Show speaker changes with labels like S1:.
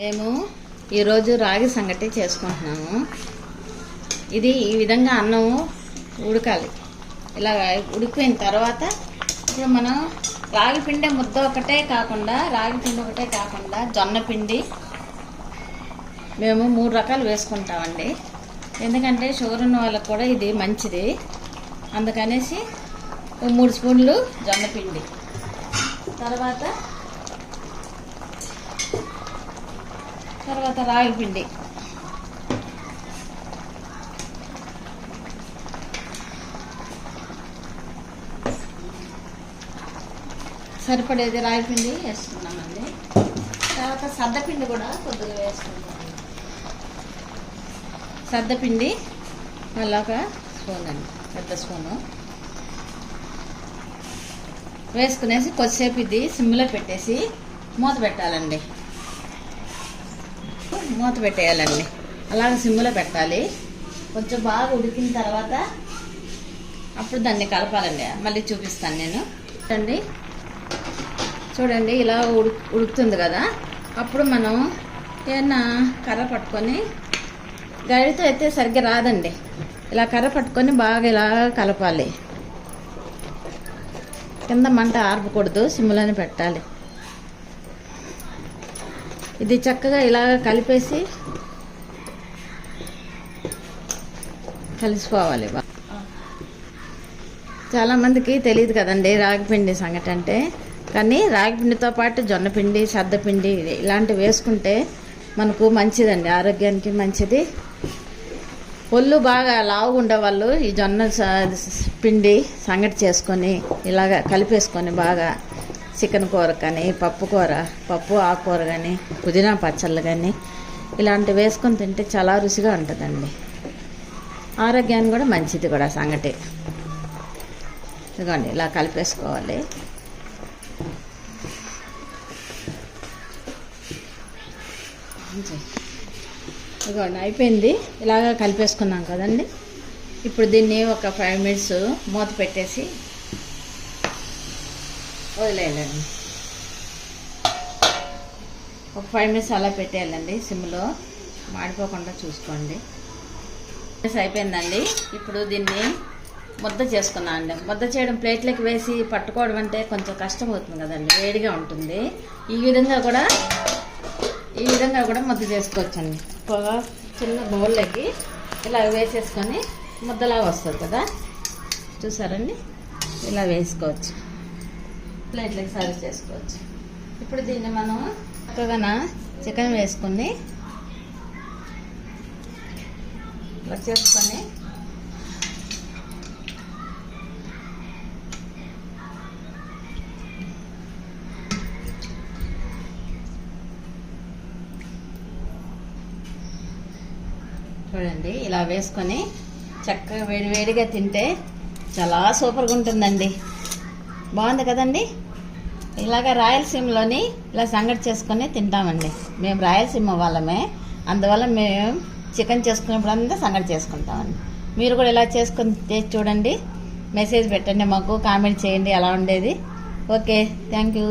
S1: మేము ఈరోజు రాగి సంగటి చేసుకుంటున్నాము. ఇది ఈ విధంగా అన్నం ఉడకాలి. ఇలా ఉడికిపోయిన తర్వాత ఇప్పుడు మనం రాగి పిండి ముద్ద ఒకటే కాకుండా జొన్న పిండి మేము 3 రకాలు వేసుకుంటామండి. ఎందుకంటే షుగర్ ఉన్న వాళ్ళకి కూడా ఇది మంచిది. అందుకనేసి 3 స్పూన్లు జొన్న పిండి, తర్వాత రాగి పిండి, సరిపడేది రాగి పిండి వేసుకున్నామండి. తర్వాత సద్దపిండి కూడా కొద్దిగా వేసుకుంటాం. సద్దపిండి మళ్ళీ ఒక స్పూన్ అండి, పెద్ద స్పూను వేసుకునేసి కొద్దిసేపు ఇది సిమ్లో పెట్టేసి మూత పెట్టాలండి. మూత పెట్టేయాలండి, అలాగే సిమ్లో పెట్టాలి. కొంచెం బాగా ఉడికిన తర్వాత అప్పుడు దాన్ని కలపాలండి. మళ్ళీ చూపిస్తాను నేను. చూడండి ఇలా ఉడుకుతుంది కదా, అప్పుడు మనం ఏమన్నా కర్ర పట్టుకొని, గడితో అయితే సరిగ్గా రాదండి, ఇలా కర్ర పట్టుకొని బాగా ఇలా కలపాలి. కింద మంట ఆర్పకూడదు, సిమ్లోనే పెట్టాలి. ఇది చక్కగా ఇలా కలిపేసి కలిసిపోవాలి. చాలామందికి తెలియదు కదండి రాగిపిండి సంగటి అంటే. కానీ రాగిపిండితో పాటు జొన్నపిండి, సద్దపిండి ఇలాంటివి వేసుకుంటే మనకు మంచిదండి, ఆరోగ్యానికి మంచిది. ఒళ్ళు బాగా లావుగా ఉండేవాళ్ళు ఈ జొన్న పిండి సంగటి చేసుకొని ఇలాగ కలిపేసుకొని బాగా చికెన్ కూర కానీ, పప్పు ఆకుకూర కానీ, పుదీనా పచ్చళ్ళు కానీ ఇలాంటివి వేసుకొని తింటే చాలా రుచిగా ఉంటుందండి. ఆరోగ్యానికి కూడా మంచిది కూడా సంగటి. ఇదిగోండి ఇలా కలిపేసుకోవాలి. ఇదిగోండి అయిపోయింది. ఇలాగ కలిపేసుకున్నాం కదండి. ఇప్పుడు దీన్ని ఒక 5 మినిట్స్ మూత పెట్టేసి వదిలేయాలండి. ఒక 5 మినిట్స్ అలా పెట్టేయాలండి సిమ్లో, మాడిపోకుండా చూసుకోండి. అయిపోయిందండి. ఇప్పుడు దీన్ని ముద్ద చేసుకున్నాం అండి. ముద్ద చేయడం ప్లేట్లోకి వేసి పట్టుకోవడం అంటే కొంచెం కష్టం అవుతుంది కదండి, వేడిగా ఉంటుంది. ఈ విధంగా కూడా ముద్ద చేసుకోవచ్చండి. ఒక చిన్న బౌల్లోకి ఇలా వేసేసుకొని ముద్దలాగా వస్తుంది కదా, చూసారండి. ఇలా వేసుకోవచ్చు, ప్లేట్లకి సర్వ్ చేసుకోవచ్చు. ఇప్పుడు దీన్ని మనం చక్కగా చికెన్ వేసుకొని ఇలా చేసుకొని చూడండి ఇలా వేసుకొని చక్కగా వేడివేడిగా తింటే చాలా సూపర్గా ఉంటుందండి. బాగుంది కదండి. ఇలాగ రాయలసీమలోని ఇలా సంగటి చేసుకొని తింటామండి. మేము రాయలసీమ వాళ్ళమే, అందువల్ల మేము చికెన్ చేసుకున్నప్పుడు అంతా సంగటి చేసుకుంటామండి. మీరు కూడా ఇలా చేసుకొని చేసి చూడండి. మెసేజ్ పెట్టండి, మాకు కామెంట్ చేయండి ఎలా ఉండేది. Okay, thank you.